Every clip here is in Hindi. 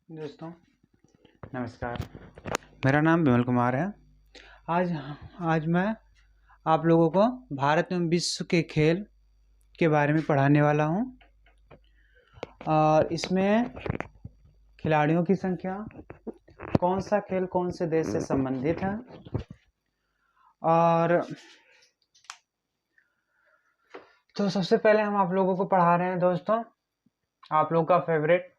दोस्तों नमस्कार। मेरा नाम विमल कुमार है। आज आज मैं आप लोगों को भारत में विश्व के खेल के बारे में पढ़ाने वाला हूँ और इसमें खिलाड़ियों की संख्या, कौन सा खेल कौन से देश से संबंधित है और तो सबसे पहले हम आप लोगों को पढ़ा रहे हैं दोस्तों आप लोगों का फेवरेट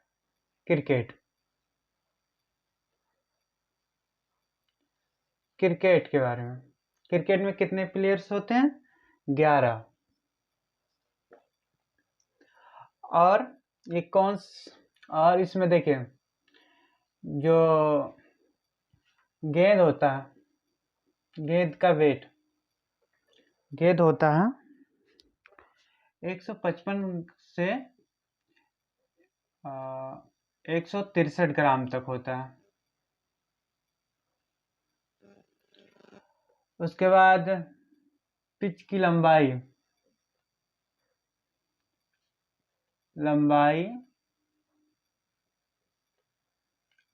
क्रिकेट के बारे में। क्रिकेट में कितने प्लेयर्स होते हैं? 11। और ये और इसमें देखिए जो गेंद होता है, गेंद का वेट, गेंद होता है 155 से 163 ग्राम तक होता है। उसके बाद पिच की लंबाई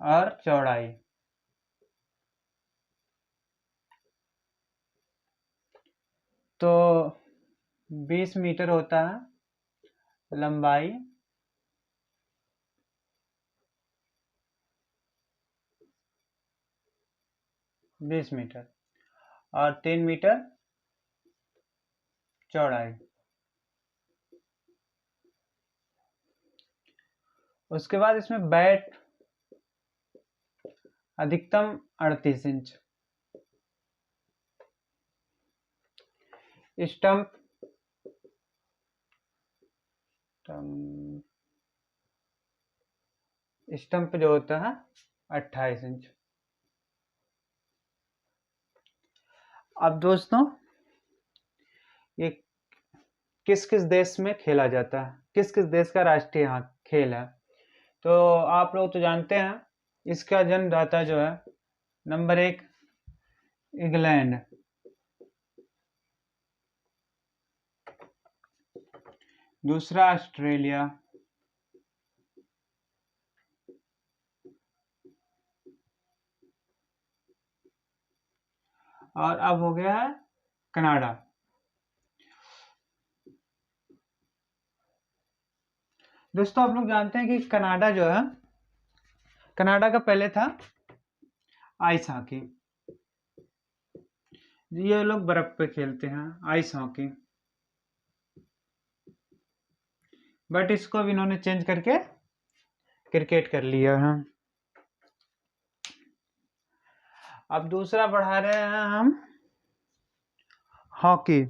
और चौड़ाई तो 20 मीटर होता है लंबाई, बीस मीटर और 3 मीटर चौड़ाई। उसके बाद इसमें बैट अधिकतम 38 इंच, स्टंप जो होता है 28 इंच। अब दोस्तों ये किस किस देश में खेला जाता है, किस किस देश का राष्ट्रीय खेल है, तो आप लोग तो जानते हैं इसका जन्मदाता जो है नंबर 1 इंग्लैंड, दूसरा ऑस्ट्रेलिया, और अब हो गया है कनाडा। दोस्तों आप लोग जानते हैं कि कनाडा जो है, कनाडा का पहले था आइस हॉकी, ये लोग बर्फ पे खेलते हैं आइस हॉकी, बट इसको अब इन्होंने चेंज करके क्रिकेट कर लिया है। अब दूसरा बढ़ा रहे हैं हम हॉकी।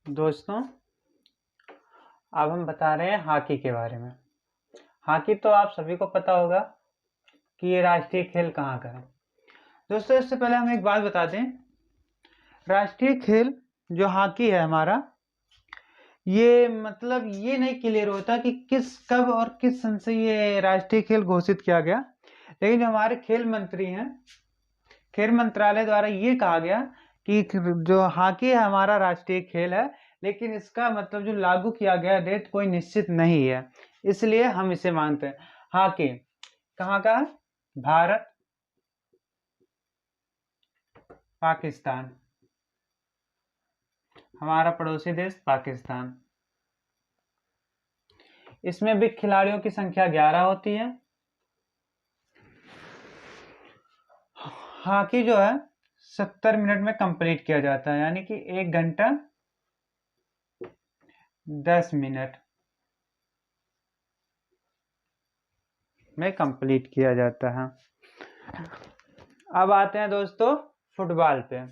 दोस्तों अब हम बता रहे हैं हॉकी के बारे में। हॉकी तो आप सभी को पता होगा कि ये राष्ट्रीय खेल कहाँ का है। दोस्तों इससे पहले हम एक बात बता दें, राष्ट्रीय खेल जो हॉकी है हमारा, ये मतलब ये नहीं क्लियर होता कि कब और किस सन से ये राष्ट्रीय खेल घोषित किया गया, लेकिन जो हमारे खेल मंत्री हैं, खेल मंत्रालय द्वारा ये कहा गया कि जो हॉकी है हमारा राष्ट्रीय खेल है, लेकिन इसका मतलब जो लागू किया गया डेट कोई निश्चित नहीं है, इसलिए हम इसे मानते हैं। हॉकी कहाँ का? भारत, पाकिस्तान, हमारा पड़ोसी देश पाकिस्तान। इसमें भी खिलाड़ियों की संख्या 11 होती है। हॉकी जो है 70 मिनट में कंप्लीट किया जाता है, यानी कि 1 घंटा 10 मिनट में कंप्लीट किया जाता है। अब आते हैं दोस्तों फुटबॉल पे।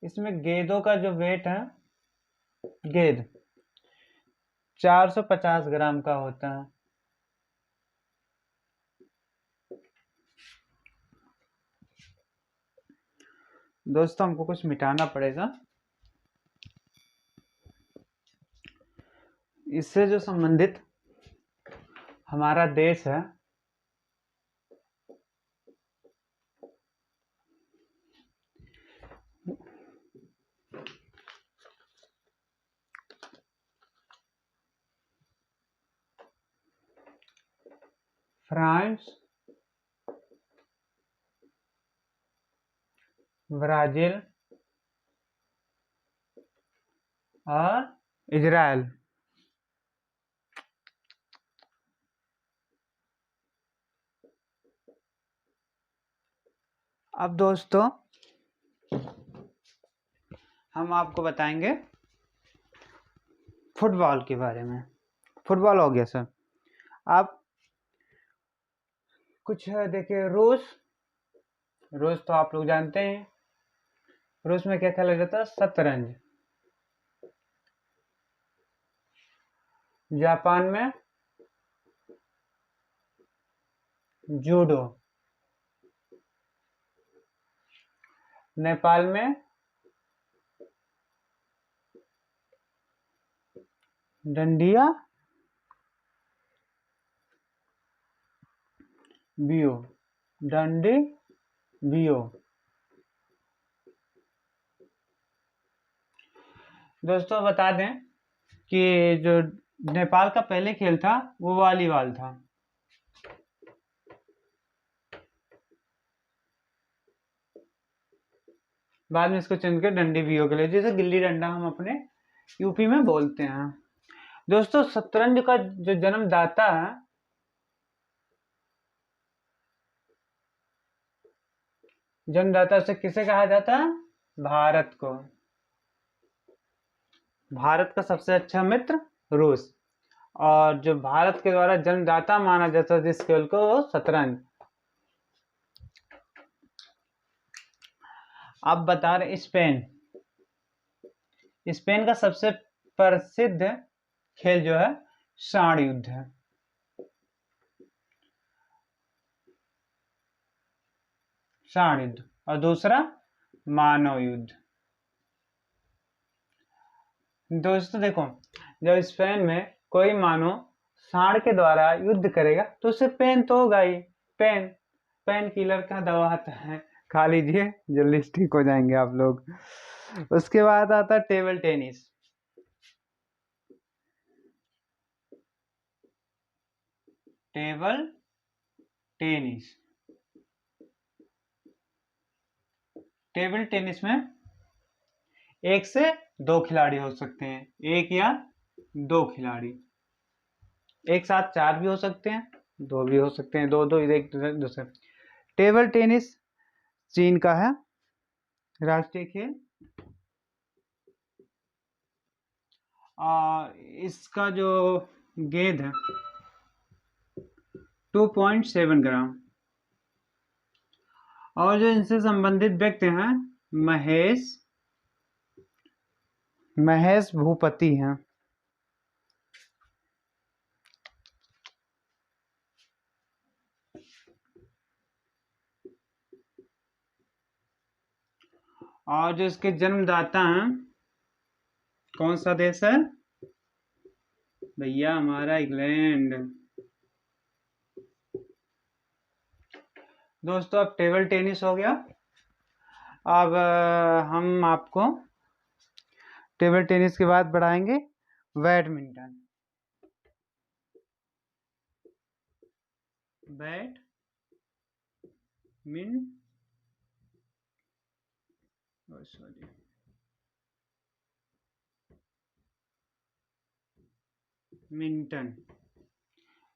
इसमें गेंदों का जो वेट है, गेंद 450 ग्राम का होता है। दोस्तों हमको कुछ मिटाना पड़ेगा, इससे जो संबंधित हमारा देश है फ्रांस, ब्राजील और इजराइल। अब दोस्तों हम आपको बताएंगे फुटबॉल के बारे में। फुटबॉल हो गया सर। आप कुछ देखिए, रूस तो आप लोग जानते हैं। रूस में क्या खेला जाता है? शतरंज। जापान में जूडो। नेपाल में डंडिया बियो, डंडी बियो। दोस्तों बता दें कि जो नेपाल का पहले खेल था वो वॉलीबॉल था। बाद में इसको चुन के डंडी बियो के लिए, जैसे गिल्ली डंडा हम अपने यूपी में बोलते हैं। दोस्तों शतरंज का जो जन्मदाता है, जन्मदाता से किसे कहा जाता है? भारत को। भारत का सबसे अच्छा मित्र रूस, और जो भारत के द्वारा जन्मदाता माना जाता है जिस खेल को, वो शतरंज। अब बता रहे स्पेन। स्पेन का सबसे प्रसिद्ध खेल जो है सांड युद्ध है। सांड युद्ध। और दूसरा मानव युद्ध। दोस्तों देखो, जब स्पेन में कोई मानो सांड के द्वारा युद्ध करेगा तो उसे पेन तो होगा ही। पेन किलर का दवा आता है, खा लीजिए, जल्दी ठीक हो जाएंगे आप लोग। उसके बाद आता है table tennis. Table tennis. Table tennis में 1 से 2 खिलाड़ी हो सकते हैं, 1 या 2 खिलाड़ी। एक साथ 4 भी हो सकते हैं, 2 भी हो सकते हैं, 2 एक दूसरे। टेबल टेनिस चीन का है राष्ट्रीय खेल। इसका जो गेंद है 2.7 ग्राम। और जो इनसे संबंधित व्यक्ति हैं महेश भूपति हैं। और जो इसके जन्मदाता हैं, कौन सा देश है भैया? हमारा इंग्लैंड। दोस्तों अब टेबल टेनिस हो गया। अब हम आपको टेबल टेनिस के बाद बढ़ाएंगे बैडमिंटन।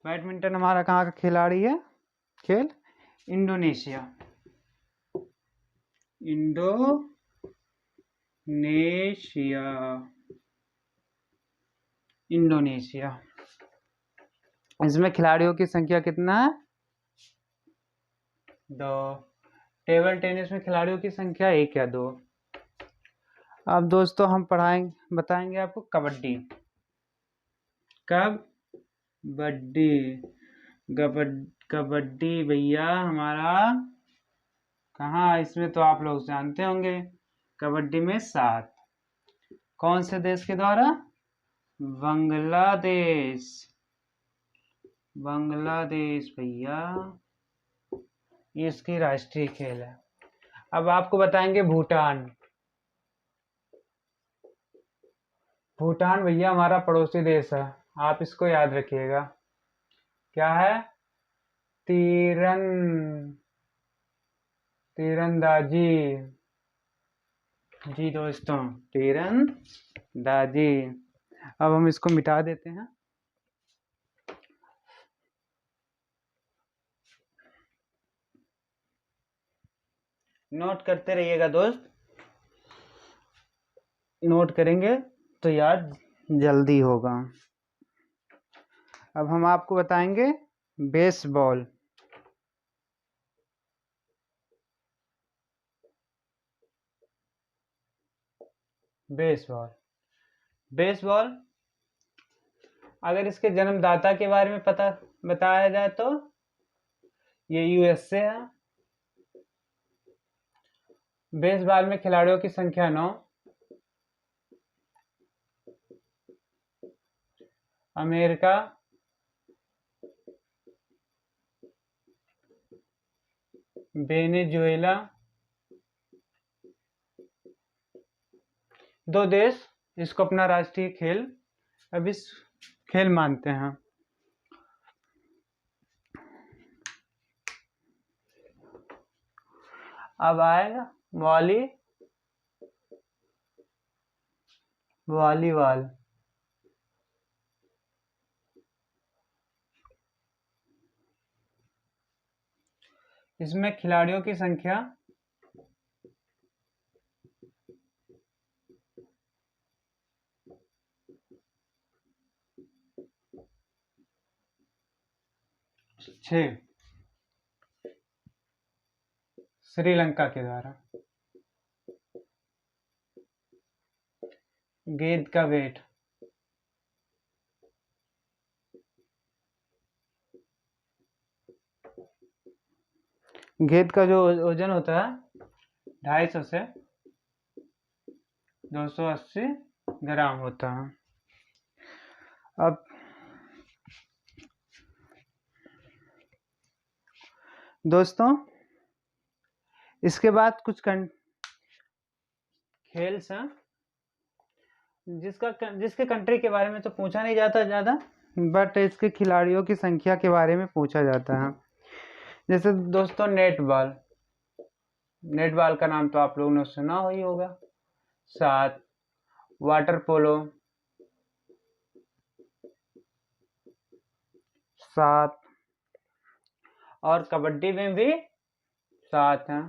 बैडमिंटन हमारा कहाँ का खिलाड़ी है? खेल इंडोनेशिया। इंडोनेशिया। इसमें खिलाड़ियों की संख्या कितना है? 2। टेबल टेनिस में खिलाड़ियों की संख्या 1 या 2। अब दोस्तों हम बताएंगे आपको कबड्डी। कबड्डी भैया हमारा कहाँ? इसमें तो आप लोग जानते होंगे, कबड्डी में 7। कौन से देश के द्वारा? बांग्लादेश, बांग्लादेश भैया, ये इसकी राष्ट्रीय खेल है। अब आपको बताएंगे भूटान। भूटान भैया हमारा पड़ोसी देश है, आप इसको याद रखिएगा। क्या है? तीरंदाजी। जी दोस्तों, तीरंदाजी। अब हम इसको मिटा देते हैं। नोट करते रहिएगा दोस्त, नोट करेंगे तो याद जल्दी होगा। अब हम आपको बताएंगे बेसबॉल। बेसबॉल, बेसबॉल अगर इसके जन्मदाता के बारे में पता बताया जाए तो ये यूएसए है। बेसबॉल में खिलाड़ियों की संख्या 9। अमेरिका, वेनेजुएला, 2 देश इसको अपना राष्ट्रीय खेल अब इस खेल मानते हैं। अब आएगा वॉलीबॉल। इसमें खिलाड़ियों की संख्या 6। श्रीलंका के द्वारा। गेंद का वेट, गेंद का जो वजन होता है 250 से 280 ग्राम होता है। अब दोस्तों इसके बाद कुछ खेल हैं जिसके कंट्री के बारे में तो पूछा नहीं जाता ज़्यादा, बट इसके खिलाड़ियों की संख्या के बारे में पूछा जाता है। जैसे दोस्तों नेटबॉल, नेटबॉल का नाम तो आप लोगों ने सुना ही होगा। 7। वाटर पोलो 7, और कबड्डी में भी 7 हैं।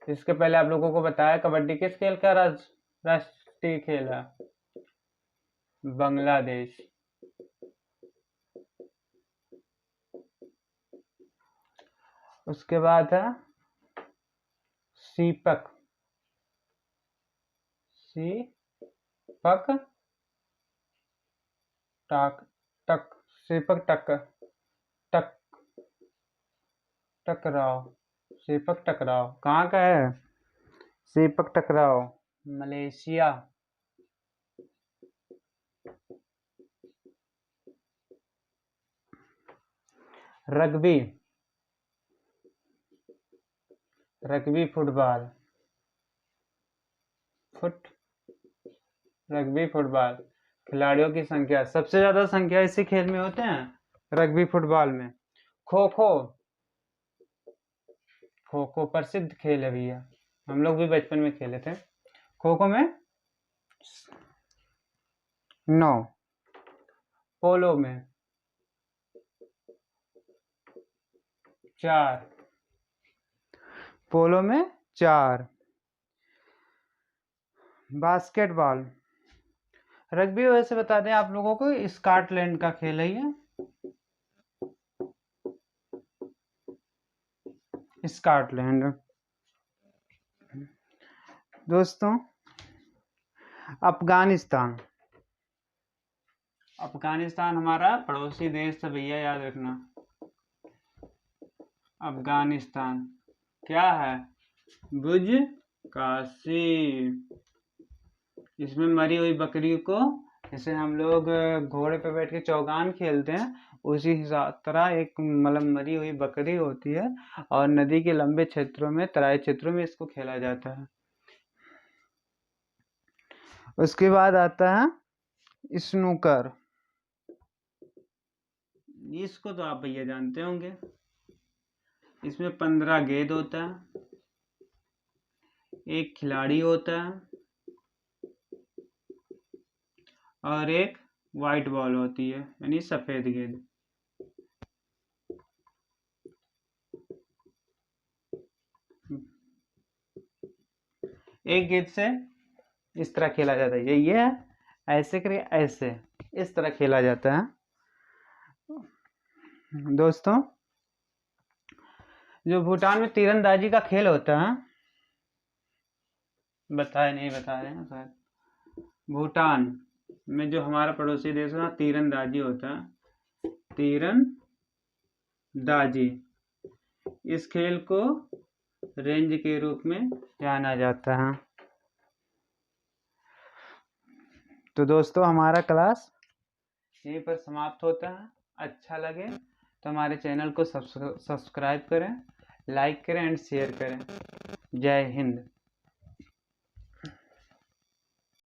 इसके पहले आप लोगों को बताया कबड्डी किस खेल का राष्ट्रीय खेल है? बांग्लादेश। उसके बाद है सीपक, टकराव। सीपक टकराव कहाँ का है? सीपक टकराव Malaysia. Rugby, rugby football, rugby football. खिलाड़ियों की संख्या सबसे ज्यादा संख्या इसी खेल में होते हैं, रग्बी फुटबॉल में। खो खो, खो खो प्रसिद्ध खेल है भैया, हम लोग भी बचपन में खेले थे। खो खो में 9। पोलो में 4, पोलो में 4। बास्केटबॉल, रग्बी वैसे बता दें आप लोगों को, स्कॉटलैंड का खेल है ये, स्कॉटलैंड। दोस्तों अफगानिस्तान, अफगानिस्तान हमारा पड़ोसी देश है भैया, याद रखना। अफगानिस्तान क्या है? बुज़ काशी। इसमें मरी हुई बकरी को जैसे हम लोग घोड़े पे बैठ के चौगान खेलते हैं, उसी हिसाब तरह एक मतलब मरी हुई बकरी होती है, और नदी के लंबे क्षेत्रों में, तराई क्षेत्रों में इसको खेला जाता है। उसके बाद आता है स्नूकर। इसको तो आप भैया जानते होंगे। इसमें 15 गेंद होता है, एक खिलाड़ी होता है और एक वाइट बॉल होती है, यानी सफेद गेंद। एक गेंद से इस तरह खेला जाता है, ये है, ऐसे करके ऐसे इस तरह खेला जाता है। दोस्तों, जो भूटान में तीरंदाजी का खेल होता है, बताए नहीं बता रहे हैं शायद। भूटान में जो हमारा पड़ोसी देश है, तीरंदाजी होता है, तीरंदाजी। इस खेल को रेंज के रूप में जाना जाता है। तो दोस्तों, हमारा क्लास यहीं पर समाप्त होता है। अच्छा लगे तो हमारे चैनल को सब्सक्राइब करें, लाइक करें एंड शेयर करें। जय हिंद।